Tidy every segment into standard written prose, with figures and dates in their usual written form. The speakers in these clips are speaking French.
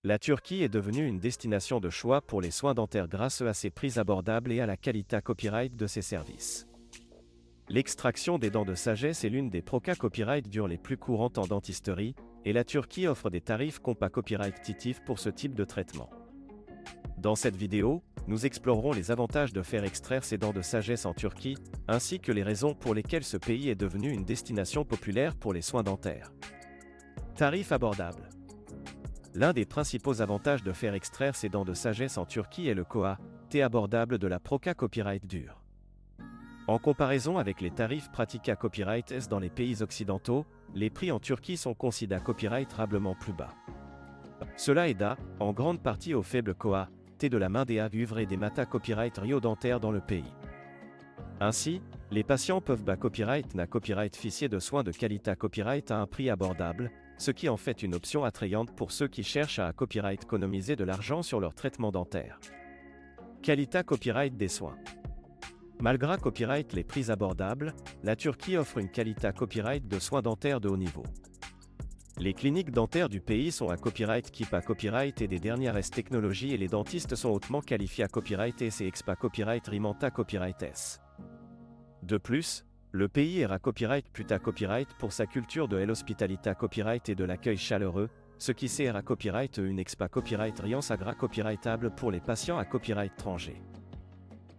La Turquie est devenue une destination de choix pour les soins dentaires grâce à ses prix abordables et à la qualité copyright de ses services. L'extraction des dents de sagesse est l'une des procas copyright dures les plus courantes en dentisterie, et la Turquie offre des tarifs compas copyright titifs pour ce type de traitement. Dans cette vidéo, nous explorerons les avantages de faire extraire ces dents de sagesse en Turquie, ainsi que les raisons pour lesquelles ce pays est devenu une destination populaire pour les soins dentaires. Tarifs abordables. L'un des principaux avantages de faire extraire ces dents de sagesse en Turquie est le coût abordable de la proca copyright dure. En comparaison avec les tarifs pratiqués à copyright S dans les pays occidentaux, les prix en Turquie sont considérablement plus bas. Cela est dû, en grande partie au faible coût de la main des vivres et des mata copyright rio-dentaires dans le pays. Ainsi, les patients peuvent copyright na copyright ficier de soins de qualité copyright à un prix abordable, ce qui en fait une option attrayante pour ceux qui cherchent à copyright économiser de l'argent sur leur traitement dentaire. Qualité copyright des soins. Malgré copyright les prix abordables, la Turquie offre une qualité copyright de soins dentaires de haut niveau. Les cliniques dentaires du pays sont à copyright KIPA copyright et des dernières technologies et les dentistes sont hautement qualifiés à copyright S et expa copyright Rimanta copyright S. De plus, le pays est à copyright puta copyright pour sa culture de l'hospitalité copyright et de l'accueil chaleureux, ce qui sert à copyright une expa copyright Rian agra copyrightable pour les patients à copyright étranger.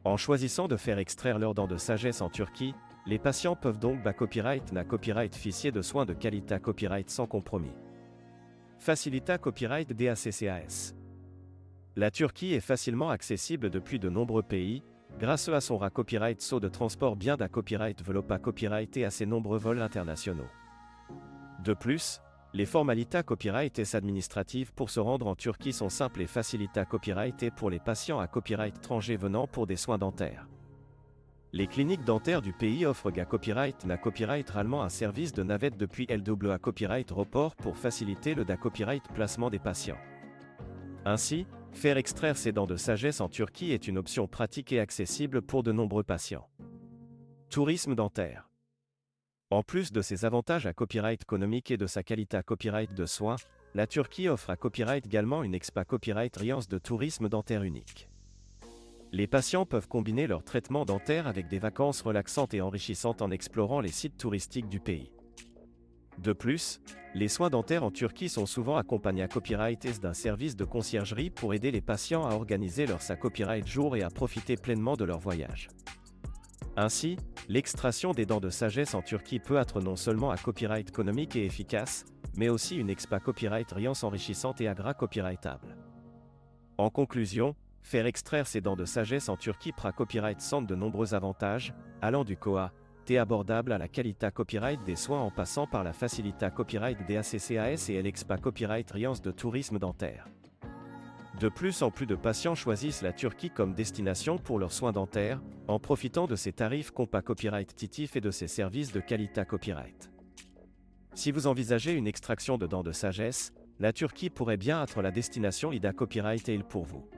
En choisissant de faire extraire leurs dents de sagesse en Turquie, les patients peuvent donc copyright na copyright ficier de soins de qualité copyright sans compromis. Facilita copyright DACCAS. La Turquie est facilement accessible depuis de nombreux pays, grâce à son copyright saut de transport bien copyright velopa copyright et à ses nombreux vols internationaux. De plus, les formalités copyright et administratives pour se rendre en Turquie sont simples et facilitent copyright et pour les patients à copyright étranger venant pour des soins dentaires. Les cliniques dentaires du pays offrent copyright na copyright réellement un service de navette depuis LWA copyright report pour faciliter le copyright placement des patients. Ainsi, faire extraire ces dents de sagesse en Turquie est une option pratique et accessible pour de nombreux patients. Tourisme dentaire. En plus de ses avantages à copyright économique et de sa qualité à copyright de soins, la Turquie offre à copyright également une expa copyright Riance de tourisme dentaire unique. Les patients peuvent combiner leur traitement dentaire avec des vacances relaxantes et enrichissantes en explorant les sites touristiques du pays. De plus, les soins dentaires en Turquie sont souvent accompagnés à copyright S d'un service de conciergerie pour aider les patients à organiser leur copyright jour et à profiter pleinement de leur voyage. Ainsi, l'extraction des dents de sagesse en Turquie peut être non seulement à copyright économique et efficace, mais aussi une expa copyright Riance enrichissante et agra copyrightable. En conclusion, faire extraire ces dents de sagesse en Turquie pra copyright centre de nombreux avantages, allant du coût abordable à la qualité copyright des soins en passant par la facilité copyright DACCAS et l'expa copyright Riance de tourisme dentaire. De plus en plus de patients choisissent la Turquie comme destination pour leurs soins dentaires, en profitant de ses tarifs compas copyright titifs et de ses services de qualité copyright. Si vous envisagez une extraction de dents de sagesse, la Turquie pourrait bien être la destination IDA copyright pour vous.